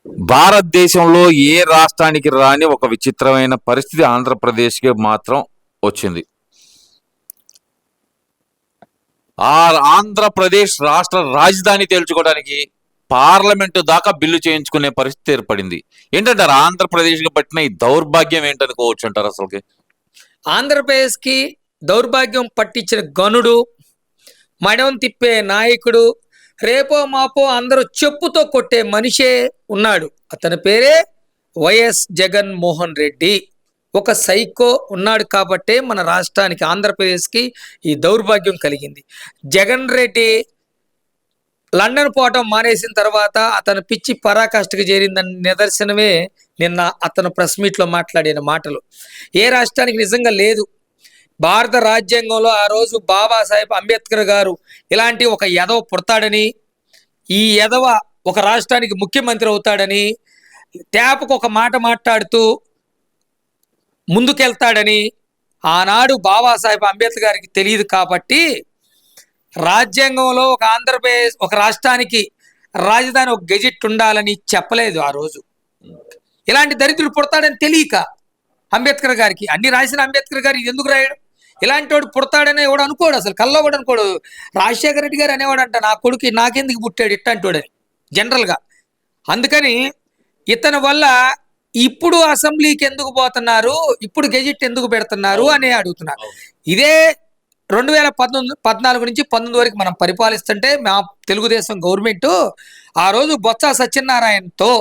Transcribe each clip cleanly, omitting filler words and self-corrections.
భారతదేశంలో ఏ రాష్ట్రానికి రాని ఒక విచిత్రమైన పరిస్థితి ఆంధ్రప్రదేశ్కి మాత్రం వచ్చింది. ఆ ఆంధ్రప్రదేశ్ రాష్ట్ర రాజధాని తేల్చుకోవడానికి పార్లమెంటు దాకా బిల్లు చేయించుకునే పరిస్థితి ఏర్పడింది. ఏంటంటారు ఆంధ్రప్రదేశ్కి పట్టిన ఈ దౌర్భాగ్యం ఏంటనుకోవచ్చు అంటారు అసలుకి? ఆంధ్రప్రదేశ్కి దౌర్భాగ్యం పట్టించిన గనుడు, మడం తిప్పే నాయకుడు, రేపో మాపో అందరూ చెప్పుతో కొట్టే మనిషే ఉన్నాడు. అతని పేరే వైఎస్ జగన్మోహన్ రెడ్డి. ఒక సైకో ఉన్నాడు కాబట్టే మన రాష్ట్రానికి, ఆంధ్రప్రదేశ్కి ఈ దౌర్భాగ్యం కలిగింది. జగన్ రెడ్డి లండన్ పోవటం మానేసిన తర్వాత అతను పిచ్చి పరాకాష్ఠకు చేరిందని నిదర్శనమే నిన్న అతను ప్రెస్ మీట్లో మాట్లాడిన మాటలు. ఏ రాష్ట్రానికి నిజంగా లేదు. భారత రాజ్యాంగంలో ఆ రోజు బాబాసాహెబ్ అంబేద్కర్ గారు ఇలాంటి ఒక ఎదవ పుడతాడని, ఈ ఎదవ ఒక రాష్ట్రానికి ముఖ్యమంత్రి అవుతాడని, తేపకు ఒక మాట మాట్లాడుతూ ముందుకెళ్తాడని ఆనాడు బాబాసాహెబ్ అంబేద్కర్ గారికి తెలియదు. కాబట్టి రాజ్యాంగంలో ఒక ఆంధ్రప్రదేశ్ ఒక రాష్ట్రానికి రాజధాని ఒక గెజిట్ ఉండాలని చెప్పలేదు ఆ రోజు. ఇలాంటి దరిద్రుడు పుడతాడని తెలియక అంబేద్కర్ గారికి అన్ని రాసిన అంబేద్కర్ గారు ఇది ఎందుకు రాయడం? ఇలాంటి వాడు పుడతాడని ఎవడు అనుకోడు, అసలు కల్లో కూడా అనుకోడు. రాజశేఖర రెడ్డి గారు అనేవాడంట, నా కొడుకు నాకెందుకు పుట్టాడు ఇట్టంటోడని జనరల్గా. అందుకని ఇతని వల్ల ఇప్పుడు అసెంబ్లీకి ఎందుకు పోతున్నారు, ఇప్పుడు గెజిట్ ఎందుకు పెడుతున్నారు అని అడుగుతున్నారు. ఇదే 2014 నుంచి 19 వరకు మనం పరిపాలిస్తుంటే మా తెలుగుదేశం గవర్నమెంట్ ఆ రోజు బొత్స సత్యనారాయణతో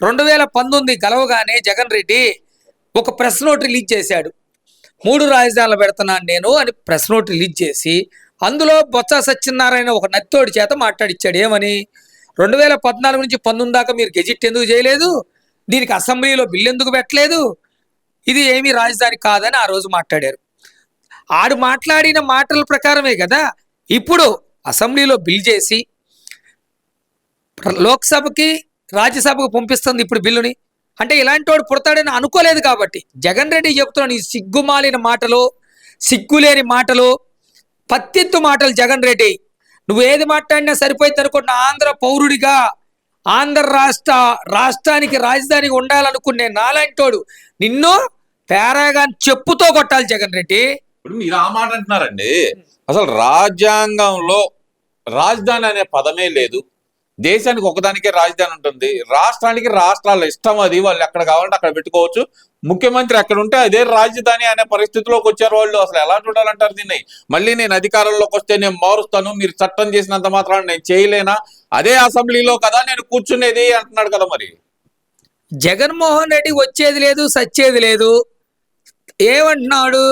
2019 గెలవగానే జగన్ రెడ్డి ఒక ప్రెస్ నోట్ రిలీజ్ చేశాడు. 3 రాజధానులు పెడుతున్నాను నేను అని ప్రెస్ నోట్ రిలీజ్ చేసి అందులో బొత్స సత్యనారాయణ ఒక నత్తోడి చేత మాట్లాడిచ్చాడు. ఏమని? 2014 నుంచి 19 దాకా మీరు గెజిట్ ఎందుకు చేయలేదు, దీనికి అసెంబ్లీలో బిల్లు ఎందుకు పెట్టలేదు, ఇది ఏమీ రాజధాని కాదని ఆ రోజు మాట్లాడారు. ఆడు మాట్లాడిన మాటల ప్రకారమే కదా ఇప్పుడు అసెంబ్లీలో బిల్ చేసి లోక్సభకి రాజ్యసభకు పంపిస్తుంది ఇప్పుడు బిల్లుని. అంటే ఇలాంటి వాడు పుడతాడని అనుకోలేదు. కాబట్టి జగన్ రెడ్డి చెప్తున్నాను, ఈ సిగ్గుమాలిన మాటలు, సిగ్గులేని మాటలు, పత్తిత్తు మాటలు. జగన్ రెడ్డి నువ్వు ఏది మాట్లాడినా సరిపోయింది అనుకున్న ఆంధ్ర పౌరుడిగా, ఆంధ్ర రాష్ట్రానికి రాజధానికి ఉండాలనుకునే నాలాంటోడు నిన్ను పేరాగాని చెప్పుతో కొట్టాలి జగన్ రెడ్డి. ఇప్పుడు మీరు ఆ మాట అంటున్నారండి. అసలు రాజ్యాంగంలో రాజధాని అనే పదమే లేదు. దేశానికి ఒకదానికే రాజధాని ఉంటుంది. రాష్ట్రానికి రాష్ట్రాల ఇష్టం, అది వాళ్ళు ఎక్కడ కావాలంటే అక్కడ పెట్టుకోవచ్చు. ముఖ్యమంత్రి ఎక్కడ ఉంటే అదే రాజధాని అనే పరిస్థితిలోకి వచ్చారు వాళ్ళు. అసలు ఎలా చూడాలంటారు దీన్ని? మళ్ళీ నేను అధికారంలోకి వస్తే నేను మారుస్తాను, మీరు చట్టం చేసినంత మాత్రాన నేను చేయలేనా, అదే అసెంబ్లీలో కదా నేను కూర్చునేది అంటున్నాడు కదా. మరి జగన్మోహన్ రెడ్డి వచ్చేది లేదు, సచ్చేది లేదు. ఏమంటున్నాడు?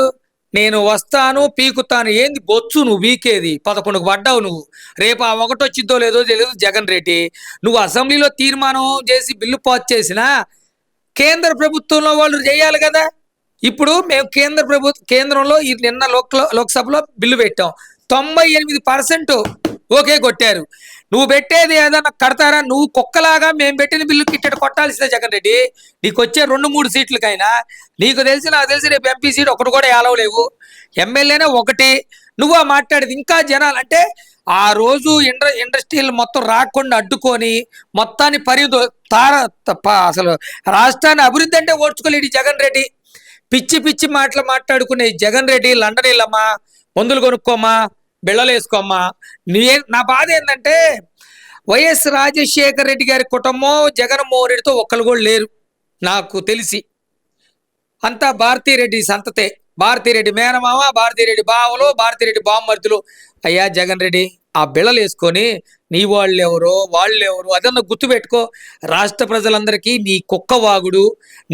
నేను వస్తాను, పీకుతాను. ఏంది బొచ్చు నువ్వు వీకేది? 11కు పడ్డావు నువ్వు. రేపు ఆ ఒకటి వచ్చిద్దో లేదో తెలియదు. జగన్ రెడ్డి నువ్వు అసెంబ్లీలో తీర్మానం చేసి బిల్లు పాస్ చేసినా కేంద్ర ప్రభుత్వంలో వాళ్ళు చేయాలి కదా. ఇప్పుడు మేము కేంద్రంలో నిన్న లోక్సభలో బిల్లు పెట్టాం, 98% ఓకే కొట్టారు. నువ్వు పెట్టేది ఏదన్నా కడతారా? నువ్వు కుక్కలాగా మేము పెట్టిన బిల్లు కిట్టెట కొట్టాల్సిందే జగన్ రెడ్డి. నీకు వచ్చే 2-3 సీట్లకైనా నీకు తెలిసి నాకు తెలిసి రేపు ఎంపీ సీట్ ఒకటి కూడా ఏలవలేవు, ఎమ్మెల్యేనే ఒకటి. నువ్వు మాట్లాడేది ఇంకా జనాలు అంటే ఆ రోజు ఇండస్ట్రీలు మొత్తం రాకుండా అడ్డుకొని మొత్తాన్ని అసలు రాష్ట్రాన్ని అభివృద్ధి అంటే ఓడ్చుకోలేడు జగన్ రెడ్డి. పిచ్చి పిచ్చి మాటలు మాట్లాడుకునే జగన్ రెడ్డి లండన్ వెళ్ళమ్మా, మందులు కొనుక్కోమ్మా, బిళ్ళలు వేసుకోమ్మా. నా బాధ ఏంటంటే వైఎస్ రాజశేఖర రెడ్డి గారి కుటుంబం జగన్మోహన్ రెడ్డితో ఒక్కరు కూడా లేరు నాకు తెలిసి. అంతా భారతీరెడ్డి సంతతే. భారతీరెడ్డి మేనమామ, భారతీరెడ్డి బావలు, భారతీరెడ్డి బామ్మర్దులు. అయ్యా జగన్ రెడ్డి, ఆ బిళ్ళలు వేసుకొని నీ వాళ్ళెవరో వాళ్ళెవరో అదన్నా గుర్తుపెట్టుకో. రాష్ట్ర ప్రజలందరికీ నీ కుక్క వాగుడు,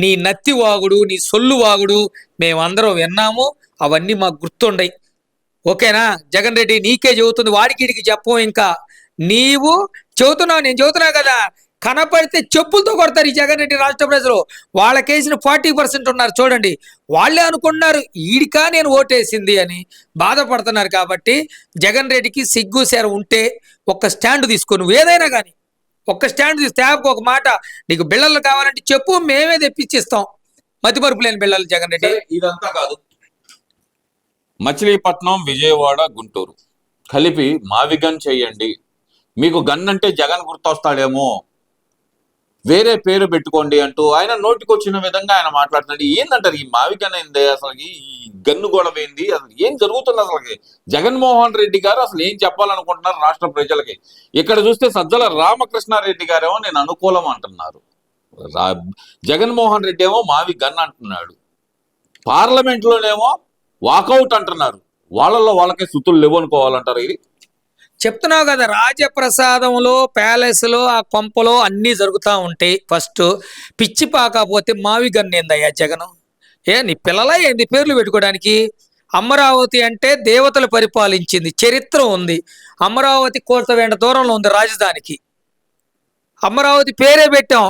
నీ నత్తి వాగుడు, నీ సొల్లు వాగుడు మేమందరం విన్నాము. అవన్నీ మాకు గుర్తుండయి. ఓకేనా? జగన్ రెడ్డి నీకే చెబుతుంది, వాడికి చెప్పం. ఇంకా నీవు చెబుతున్నావు, నేను చెబుతున్నా కదా. కనపడితే చెప్పులతో కొడతారు ఈ జగన్ రెడ్డి రాష్ట్ర ప్రజలు. వాళ్ళకేసిన 40% ఉన్నారు చూడండి, వాళ్ళే అనుకున్నారు ఈడికా నేను ఓటేసింది అని బాధపడుతున్నారు. కాబట్టి జగన్ రెడ్డికి సిగ్గు సేర ఉంటే ఒక్క స్టాండ్ తీసుకో. నువ్వు ఏదైనా కానీ ఒక్క స్టాండ్ తీస్తే ఒక మాట, నీకు బిళ్ళలు కావాలంటే చెప్పు, మేమే తెప్పించిస్తాం. మతిమరుపు లేని బిళ్ళలు జగన్ రెడ్డి. ఇదంతా కాదు, మచిలీపట్నం, విజయవాడ, గుంటూరు కలిపి మావి గన్ చెయ్యండి. మీకు గన్ అంటే జగన్ గుర్తొస్తాడేమో. వేరే పేరు పెట్టుకోండి అంటూ ఆయన నోటికొచ్చిన విధంగా ఆయన మాట్లాడుతున్నాడు. ఏందంటారు ఈ మావికన్ ఏంది, అసలు ఈ గన్ను గొడవ ఏంది, అసలు ఏం జరుగుతుంది అసలు? జగన్మోహన్ రెడ్డి గారు అసలు ఏం చెప్పాలనుకుంటున్నారు రాష్ట్ర ప్రజలకి? ఇక్కడ చూస్తే సజ్జల రామకృష్ణారెడ్డి గారేమో నేను అనుకూలం అంటున్నారు, జగన్మోహన్ రెడ్డి ఏమో మావి గన్ అంటున్నాడు, పార్లమెంట్ లోనేమో వాకౌట్ అంటున్నారు. వాళ్ళల్లో వాళ్ళకే సుతులు లేవు అనుకోవాలంటారు. ఇది చెప్తున్నావు కదా, రాజప్రసాదంలో ప్యాలెస్ లో ఆ కొంపలో అన్నీ జరుగుతూ ఉంటాయి. ఫస్ట్ పిచ్చి పాకపోతే మావి గన్నేందయ్యా జగన్? నీ పిల్లలా ఏంది పేర్లు పెట్టుకోవడానికి? అమరావతి అంటే దేవతలు పరిపాలించింది, చరిత్ర ఉంది. అమరావతి కోర్తవేంట దూరంలో ఉంది రాజధానికి. అమరావతి పేరే పెట్టాం.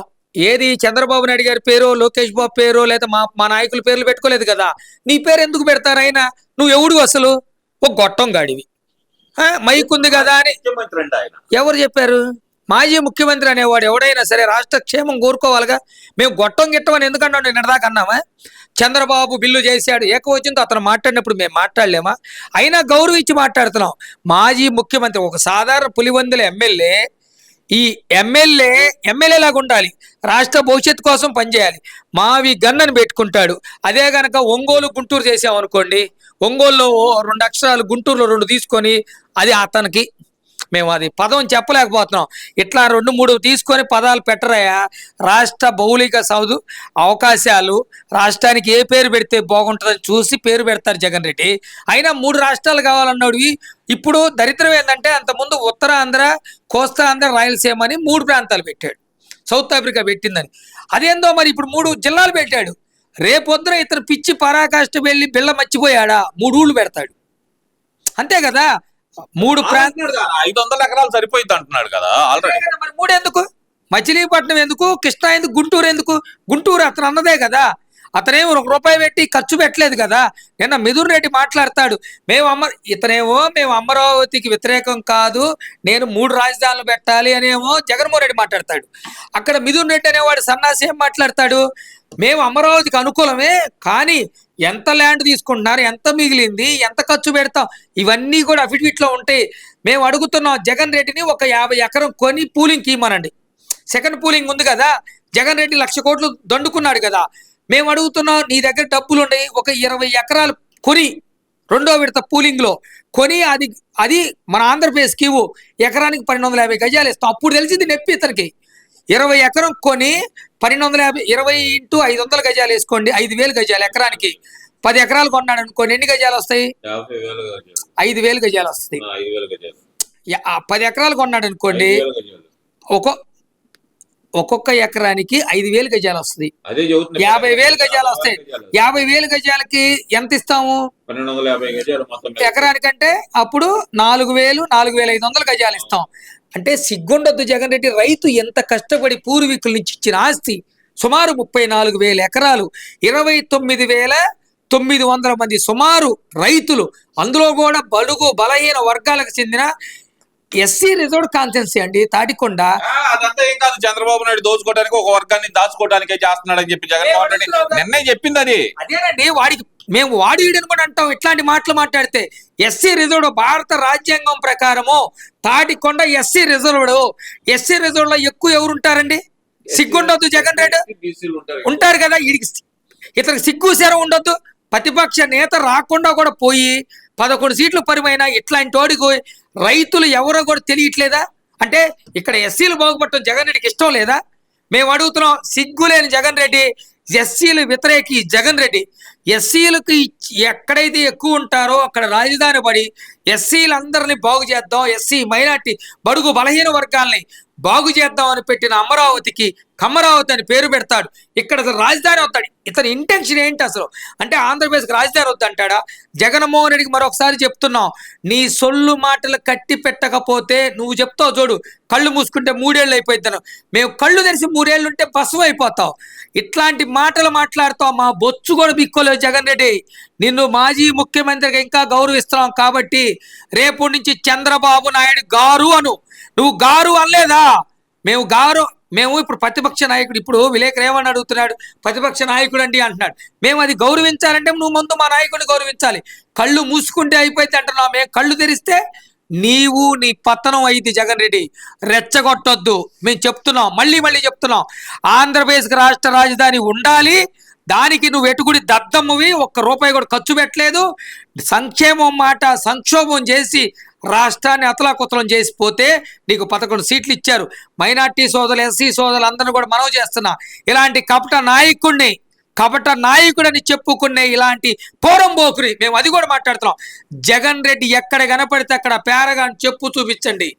ఏది చంద్రబాబు నాయుడు గారి పేరు, లోకేష్ బాబు పేరు, లేదా మా నాయకుల పేర్లు పెట్టుకోలేదు కదా. నీ పేరు ఎందుకు పెడతారు? అయినా నువ్వు ఎవడు అసలు? ఒక గొట్టం గాడివి. మైక్ ఉంది కదా అని ఎవరు చెప్పారు? మాజీ ముఖ్యమంత్రి అనేవాడు ఎవడైనా సరే రాష్ట్ర క్షేమం కోరుకోవాలిగా. మేము గొట్టం గిట్టం అని ఎందుకన్నాడు? నేను దాకా అన్నామా? చంద్రబాబు బిల్లు చేశాడు ఏకవచనంతో అతను మాట్లాడినప్పుడు మేము మాట్లాడలేమా? అయినా గౌరవించి మాట్లాడుతున్నాం. మాజీ ముఖ్యమంత్రి ఒక సాధారణ పులివెందుల ఎమ్మెల్యే, ఈ ఎమ్మెల్యే లాగా ఉండాలి, రాష్ట్ర భవిష్యత్తు కోసం పనిచేయాలి. మావి గన్నని పెట్టుకుంటాడు. అదే గనక ఒంగోలు గుంటూరు చేసామనుకోండి, ఒంగోలులో 2 అక్షరాలు, గుంటూరులో 2 తీసుకొని అది అతనికి, మేము అది పదం చెప్పలేకపోతున్నాం. ఇట్లా 2-3 తీసుకొని పదాలు పెట్టరాయా? రాష్ట్ర భౌలిక అవకాశాలు, రాష్ట్రానికి ఏ పేరు పెడితే బాగుంటుందని చూసి పేరు పెడతారు జగన్ రెడ్డి. అయినా 3 రాష్ట్రాలు కావాలన్నాడు. ఇప్పుడు దరిద్రం ఏంటంటే అంతకుముందు ఉత్తరాంధ్ర, కోస్తాంధ్ర, రాయలసీమ అని 3 ప్రాంతాలు పెట్టాడు. సౌత్ ఆఫ్రికా పెట్టిందని. అదేందో మరి ఇప్పుడు 3 జిల్లాలు పెట్టాడు. రేపొద్దున ఇతను పిచ్చి పరాకాష్ట వెళ్ళి బిళ్ళ మర్చిపోయాడా 3 ఊళ్ళు పెడతాడు. అంతే కదా. 3 ప్రాంతాలు 500 ఎకరాలు సరిపోయింది అంటున్నాడు కదా ఆల్రెడీ. మరి 3 ఎందుకు? మచిలీపట్నం ఎందుకు? కృష్ణా ఎందుకు? గుంటూరు ఎందుకు? గుంటూరు అతను అన్నదే కదా. అతనేమో ₹1 పెట్టి ఖర్చు పెట్టలేదు కదా. నిన్న మిథున్ రెడ్డి మాట్లాడతాడు, మేము అమరావతికి వ్యతిరేకం కాదు, నేను 3 రాజధానులు పెట్టాలి అనేమో జగన్మోహన్ రెడ్డి మాట్లాడతాడు. అక్కడ మిథున్ రెడ్డి అనేవాడు సన్నాసి ఏం మాట్లాడతాడు? మేము అమరావతికి అనుకూలమే, కానీ ఎంత ల్యాండ్ తీసుకుంటున్నారు, ఎంత మిగిలింది, ఎంత ఖర్చు పెడతాం, ఇవన్నీ కూడా అఫిడవిట్లో ఉంటాయి. మేము అడుగుతున్నాం జగన్ రెడ్డిని ఒక 50 ఎకరం కొని పూలింగ్ ఇవ్వమనండి. సెకండ్ పూలింగ్ ఉంది కదా, జగన్ రెడ్డి 1,00,000 కోట్లు దండుకున్నాడు కదా. మేము అడుగుతున్నాం, నీ దగ్గర డబ్బులు ఉన్నాయి, ఒక 20 ఎకరాలు కొని 2వ విడత పూలింగ్ లో కొని అది మన ఆంధ్రప్రదేశ్కి ఇవ్వు. ఎకరానికి 1250 గజాలు ఇస్తాం. అప్పుడు తెలిసింది నొప్పి ఇతనికి. 20 ఎకరం కొని 1250, 20 × 500 గజాలు వేసుకోండి, 5,000 గజాలు ఎకరానికి. 10 ఎకరాలు కొన్నాడు అనుకోండి, ఎన్ని గజాలు వస్తాయి? 5,000 గజాలు వస్తాయి. 10 ఎకరాలు కొన్నాడు అనుకోండి, ఒక్కొక్క ఎకరానికి 5,000 గజాలు వస్తుంది. 50,000 గజాలు వస్తాయి. 50,000 గజాలకి ఎంత ఇస్తాము? 1250 గజాలు ఎకరానికంటే అప్పుడు 4,000, 4,500 గజాలు ఇస్తాం. అంటే సిగ్గుండొద్దు జగన్ రెడ్డి. రైతు ఎంత కష్టపడి పూర్వీకుల నుంచి ఇచ్చిన ఆస్తి సుమారు 34,000 ఎకరాలు, 29,900 మంది సుమారు రైతులు, అందులో కూడా బడుగు బలహీన వర్గాలకు చెందిన ఎస్సీ రిజర్వ్డ్ కాన్స్టిట్యున్సీ అండి తాటికొండ. అదంతా ఏం కాదు, చంద్రబాబు నాయుడు దోచుకోవడానికి, ఒక వర్గాన్ని దాచుకోవడానికే చేస్తున్నాడని చెప్పి జగన్మోహన్ రెడ్డి నిన్నే చెప్పింది అది. అదేనండి, మేము వాడిని కూడా అంటాం ఇట్లాంటి మాటలు మాట్లాడితే. ఎస్సీ రిజర్వ్డ్ భారత రాజ్యాంగం ప్రకారము Tadikonda SC reserved. SC reserve లో ఎక్కువ ఎవరు ఉంటారండి? సిగ్గుండొద్దు జగన్ రెడ్డి. ఉంటారు కదా, ఇతనికి సిగ్గు శరం ఉండొద్దు. ప్రతిపక్ష నేత రాకుండా కూడా పోయి 11 సీట్లు పరిమైనా ఇట్లాంటి వాడికి రైతులు ఎవరో కూడా తెలియట్లేదా? అంటే ఇక్కడ ఎస్సీలు బాగుపడటం జగన్ రెడ్డికి ఇష్టం లేదా? మేము అడుగుతున్నాం, సిగ్గులేని జగన్ రెడ్డి, ఎస్సీలు వ్యతిరేకి జగన్ రెడ్డి. ఎస్సీలకు ఎక్కడైతే ఎక్కువ ఉంటారో అక్కడ రాజధాని పడి ఎస్సీలందరినీ బాగు చేద్దాం, ఎస్సీ మైనార్టీ బడుగు బలహీన వర్గాల్ని బాగు చేద్దాం అని పెట్టిన అమరావతికి కమరావతి అని పేరు పెడతాడు. ఇక్కడ రాజధాని వస్తాడు. ఇతని ఇంటెన్షన్ ఏంటి అసలు? అంటే ఆంధ్రప్రదేశ్కి రాజధాని వద్దంటాడా? జగన్మోహన్ రెడ్డికి మరొకసారి చెప్తున్నాం, నీ సొల్లు మాటలు కట్టి పెట్టకపోతే నువ్వు చెప్తావు చూడు, కళ్ళు మూసుకుంటే 3 ఏళ్ళు అయిపోయిద్దాను, మేము కళ్ళు తెరిచి 3 ఏళ్ళు ఉంటే పశువు అయిపోతావు. ఇట్లాంటి మాటలు మాట్లాడుతావు, మా బొచ్చు కూడా బిక్కోలేవు జగన్ రెడ్డి. నిన్ను మాజీ ముఖ్యమంత్రిగా ఇంకా గౌరవిస్తున్నాం కాబట్టి రేపు నుంచి చంద్రబాబు నాయుడు గారు అను. నువ్వు గారు అనలేదా? మేము ఇప్పుడు ప్రతిపక్ష నాయకుడు. ఇప్పుడు విలేకరు ఏమని అడుగుతున్నాడు? ప్రతిపక్ష నాయకుడు అండి అంటున్నాడు. మేము అది గౌరవించాలంటే నువ్వు ముందు మా నాయకుడిని గౌరవించాలి. కళ్ళు మూసుకుంటే అయిపోయింది అంటున్నావు, మేము కళ్ళు తెరిస్తే నీవు నీ పతనం అయింది జగన్ రెడ్డి. రెచ్చగొట్టొద్దు, మేము చెప్తున్నాం, మళ్ళీ మళ్ళీ చెప్తున్నాం. ఆంధ్రప్రదేశ్కి రాష్ట్ర రాజధాని ఉండాలి. దానికి నువ్వు ఎటుకుడి దద్దమ్మవి, ఒక్క రూపాయి కూడా ఖర్చు పెట్టలేదు. సంక్షేమం మాట సంక్షోభం చేసి రాష్ట్రాన్ని అతలాకుతలం చేసిపోతే నీకు 11 సీట్లు ఇచ్చారు. మైనార్టీ సోదరులు, ఎస్సీ సోదరులు అందరిని కూడా మనవి చేస్తున్నా, ఇలాంటి కపట నాయకుడని చెప్పుకునే ఇలాంటి పోరంబోకుని మేము అది కూడా మాట్లాడుతున్నాం. జగన్ రెడ్డి ఎక్కడ కనపడితే అక్కడ పేరగాని చెప్పు చూపించండి.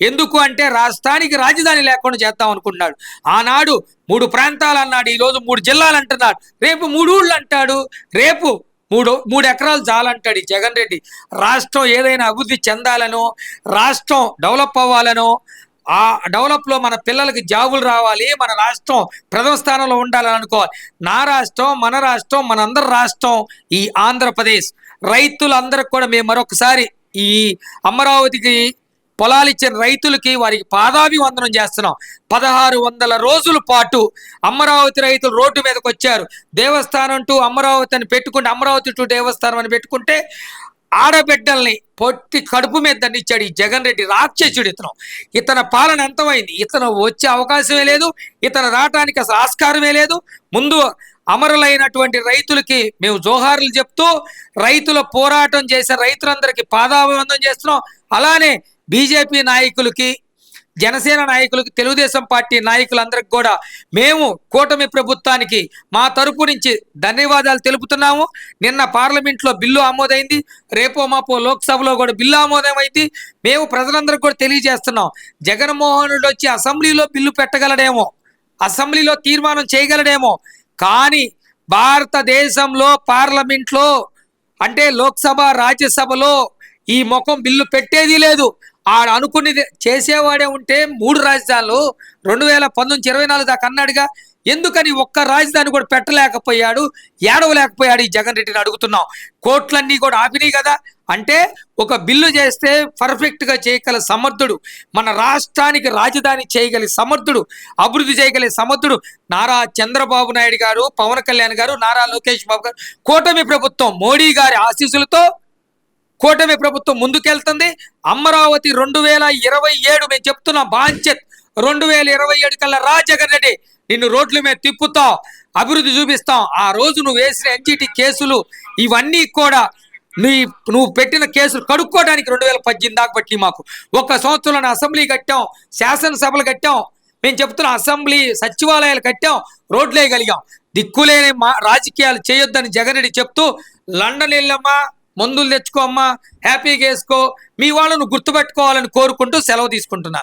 ఎందుకు అంటే రాష్ట్రానికి రాజధాని లేకుండా చేద్దాం అనుకుంటున్నాడు. ఆనాడు 3 ప్రాంతాలు అన్నాడు, ఈరోజు 3 జిల్లాలు అంటున్నాడు, రేపు 3 ఊళ్ళు అంటాడు, రేపు 3 ఎకరాలు చాలంటాడు ఈ జగన్ రెడ్డి. రాష్ట్రం ఏదైనా అభివృద్ధి చెందాలనో, రాష్ట్రం డెవలప్ అవ్వాలనో, ఆ డెవలప్లో మన పిల్లలకి జాబులు రావాలి, మన రాష్ట్రం ప్రథమ స్థానంలో ఉండాలని అనుకోవాలి. నా రాష్ట్రం, మన రాష్ట్రం, మనందరి రాష్ట్రం ఈ ఆంధ్రప్రదేశ్. రైతులందరికి కూడా మేము మరొకసారి ఈ అమరావతికి పొలాలు ఇచ్చిన రైతులకి వారికి పాదాభివందనం చేస్తున్నాం. 1600 రోజుల పాటు అమరావతి రైతులు రోడ్డు మీదకి వచ్చారు. దేవస్థానం టు అమరావతి అని పెట్టుకుంటే, అమరావతి టు దేవస్థానం అని పెట్టుకుంటే ఆడబిడ్డల్ని పొట్టి కడుపు మీద దండించాడు ఈ జగన్ రెడ్డి. రాక్షసుడు ఇతని పాలన ఎంతమైంది. ఇతను వచ్చే అవకాశమే లేదు, ఇతను రావటానికి అసలు ఆస్కారమే లేదు. ముందు అమరులైనటువంటి రైతులకి మేము జోహార్లు చెప్తూ రైతుల పోరాటం చేసే రైతులందరికీ పాదాభివందనం చేస్తున్నాం. అలానే బీజేపీ నాయకులకి, జనసేన నాయకులకి, తెలుగుదేశం పార్టీ నాయకులందరికి కూడా మేము కూటమి ప్రభుత్వానికి మా తరపు నుంచి ధన్యవాదాలు తెలుపుతున్నాము. నిన్న పార్లమెంట్లో బిల్లు ఆమోదైంది, రేపో మాపో లోక్సభలో కూడా బిల్లు ఆమోదమైంది. మేము ప్రజలందరికీ కూడా తెలియజేస్తున్నాం, జగన్మోహన్ రెడ్డి వచ్చి అసెంబ్లీలో బిల్లు పెట్టగలడేమో, అసెంబ్లీలో తీర్మానం చేయగలడేమో, కానీ భారతదేశంలో పార్లమెంట్లో అంటే లోక్సభ, రాజ్యసభలో ఈ ముఖం బిల్లు పెట్టేది లేదు. ఆడ అనుకునేది చేసేవాడే ఉంటే 3 రాజధానులు 2019-24 దాకా అన్నాడుగా, ఎందుకని ఒక్క రాజధాని కూడా పెట్టలేకపోయాడు, ఏడవలేకపోయాడు ఈ జగన్ రెడ్డిని అడుగుతున్నాం. కోట్లన్నీ కూడా ఆపినాయి కదా. అంటే ఒక బిల్లు చేస్తే పర్ఫెక్ట్గా చేయగల సమర్థుడు, మన రాష్ట్రానికి రాజధాని చేయగల సమర్థుడు, అభివృద్ధి చేయగల సమర్థుడు నారా చంద్రబాబు నాయుడు గారు, పవన్ కళ్యాణ్ గారు, నారా లోకేష్ బాబు గారు, కూటమి ప్రభుత్వం మోడీ గారి ఆశీస్సులతో కూటమి ప్రభుత్వం ముందుకెళ్తుంది. అమరావతి 2027 మేము చెప్తున్నాం, బాంచెత్ 2027 కల్లా రా జగన్ రెడ్డి, నిన్ను రోడ్ల మీద తిప్పుతాం, అభివృద్ధి చూపిస్తాం. ఆ రోజు నువ్వు వేసిన ఎన్జిటి కేసులు ఇవన్నీ కూడా నువ్వు పెట్టిన కేసులు కడుక్కోవడానికి 2018 దాకా బట్టి మాకు 1 సంవత్సరంలో అసెంబ్లీ కట్టాం, శాసనసభలు కట్టాం, మేము చెప్తున్నాం అసెంబ్లీ సచివాలయాలు కట్టాం, రోడ్లు వేయగలిగాం. దిక్కులేని రాజకీయాలు చేయొద్దని జగన్ రెడ్డి చెప్తూ, లండన్ వెళ్ళమ్మా, మందులు తెచ్చుకో అమ్మా, హ్యాపీగా వేసుకో, మీ వాళ్ళను గుర్తుపెట్టుకోవాలని కోరుకుంటూ సెలవు తీసుకుంటున్నా.